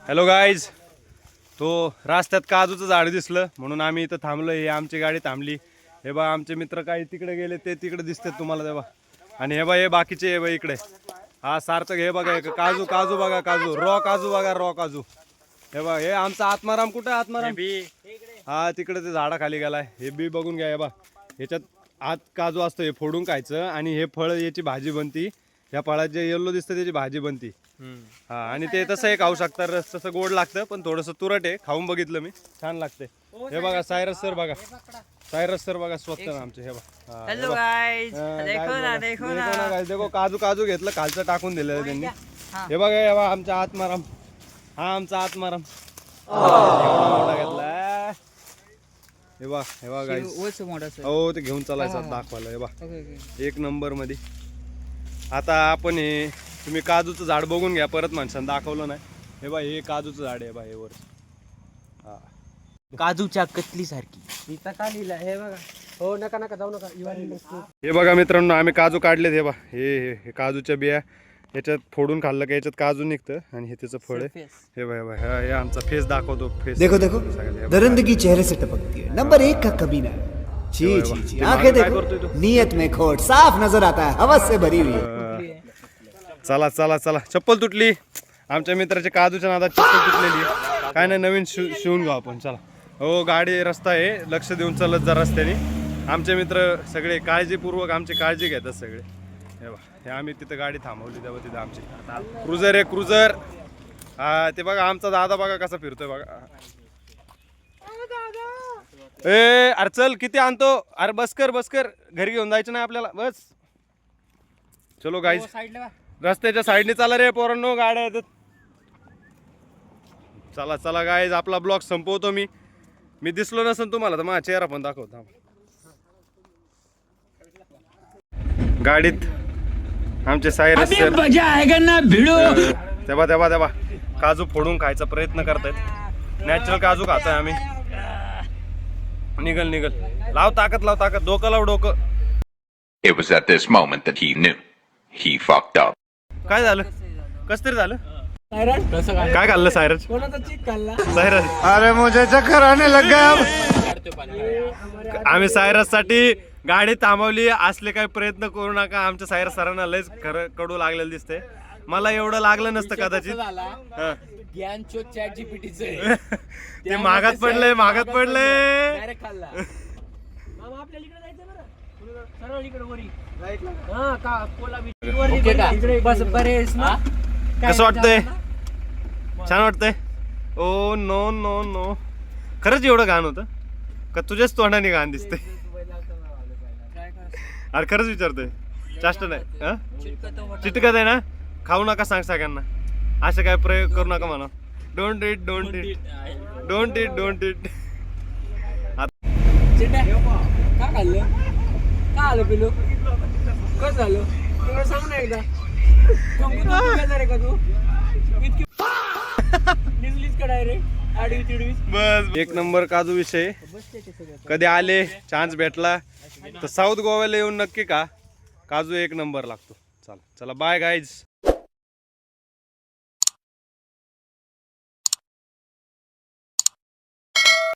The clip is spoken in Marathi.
हॅलो गाईज, तो रस्त्यात काजूचं झाड दिसलं म्हणून आम्ही इथं थांबलो. हे आमची गाडी थांबली. हे बा आमचे मित्र काही तिकडे गेले, ते तिकडे दिसतात तुम्हाला तेव्हा. आणि हे बा हे बाकीचे हे बा इकडे. हा सार्थक, हे बघा काजू काजू बघा, काजू काजू बघा, काजू. हे बघा हे आमचा आत्माराम. कुठे आत्माराम? हा तिकडे ते झाडाखाली गेलाय. हे बी बघून घ्या. हे बा ह्याच्यात आत काजू असतो, हे फोडून खायचं आणि हे फळ याची भाजी बनती. या फळात जे येल्लो दिसतं त्याची भाजी बनती. हा आणि ते तसंही खाऊ शकतात. रस तसं गोड लागतं पण थोडंसं तुरट आहे. खाऊन बघितलं मी, छान लागते. हे बघा सायरस सर बघा, सायरस सर बघा स्वस्त ना आमचे. हे बघा हेलो गाइस, देखो ना देखो ना देखो काजू काजू घेतलं, खालचं टाकून दिलेलं त्यांनी. हे बघा हे बघा आमचा आत्माराम. हा आमचा आत्माराम मोठा घेतला. हे बघा हे बघा गाईस, हो ते घेऊन चालायचं दाखवायला. हे बघा एक नंबर मध्ये. आता आपण हे तुम्ही काजूचं झाड बघून घ्या, परत माणसानं दाखवलं नाही. हे बघा हे काजूचं झाड आहे बा, हे वर. हा काजूच्या कतली सारखी इथं का लिहिलं हे बघा. हो नका नका जाऊ नका. हे बघा मित्रांनो, आम्ही काजू काढलेत. हे बा हे काजूच्या बिया याच्यात फोडून खाल्लं का याच्यात काजू निघतं आणि हे त्याचं फळ आहे. हे बघा हे आमचा फेस दाखवतो. फेस देखो देखो, दरिंदगी चेहरे से टपकती है. नंबर 1 का कमीना. जी जी जी, आंखें देखो, नीयत में खोट साफ नजर आता है, हवस से भरी हुई है. चला चला चला, चप्पल तुटली आमच्या मित्राच्या काजूच्या नादात, चप्पल तुटलेली. काय नाही, नवीन शिवून घेऊ आपण. चला. हो गाडी रस्ता आहे, लक्ष देऊन चालत जा रस्त्याने. आमचे मित्र सगळे काळजीपूर्वक आमची काळजी घेतात सगळे. हे बघा हे आम्ही तिथं गाडी थांबवली तेव्हा तिथं आमची क्रुझर आहे, क्रुझर. हा ते बघा आमचा दादा बघा कसा फिरतोय बघा. ए अरे चल, किती आणतो? अरे बस कर, घरी घेऊन जायचं नाही आपल्याला, बस. चलो गाईज, रस्त्याच्या साईडने चला रे पोरांनो, गाड्या येतात. चला चला गाईज, आपला ब्लॉग संपवतो मी. दिसलो नसेल तुम्हाला तर माझा चेहरा पण दाखवतो. गाडीत आमचे सायरस सर तेव्हा तेव्हा तेव्हा काजू फोडून खायचा प्रयत्न करतायत. नॅचरल काजू खातोय आम्ही. निघल निघल, लाव ताकद, लाव ताकद, डोकं लाव डोकं. It was at this moment that he knew he fucked up. काय झालं? कस तरी झालं. काय खाल्लं सायरज? सायरज, अरे मुझे चक्कर आने लग गया. आम्ही सायरस साठी गाडी थांबवली. असले काही प्रयत्न करू नका. आमच्या सायरस सरांना लयच खरं कडू लागलेलं दिसतंय. मला एवढं लागलं नसतं कदाचित. ते मागात पडलंय, मागात पडलंय. कसं वाटतंय? छान वाटतंय? ओ नो नो नो, खरंच एवढं घाण होतं का? तुझ्याच तोंडाने घाण दिसते. अरे खरंच विचारतोय, चाष्ट नाही. चिटकत आहे ना? खाऊ नका सांग सगळ्यांना. असं काय प्रयोग करू नका म्हणा. Don't it, don't it, don't it, don't it. का खाल्लं? का आलं पिलो? कसं झालं? तुला सांग ना एकदा. का तू इतकी निजलीच का डायरेक्ट आडवी तिडवीस? बस एक नंबर काजू विषय. कधी आले चान्स भेटला तर साऊथ गोव्याला येऊन नक्की का, काजू एक नंबर लागतो. चला चला, बाय गाईज.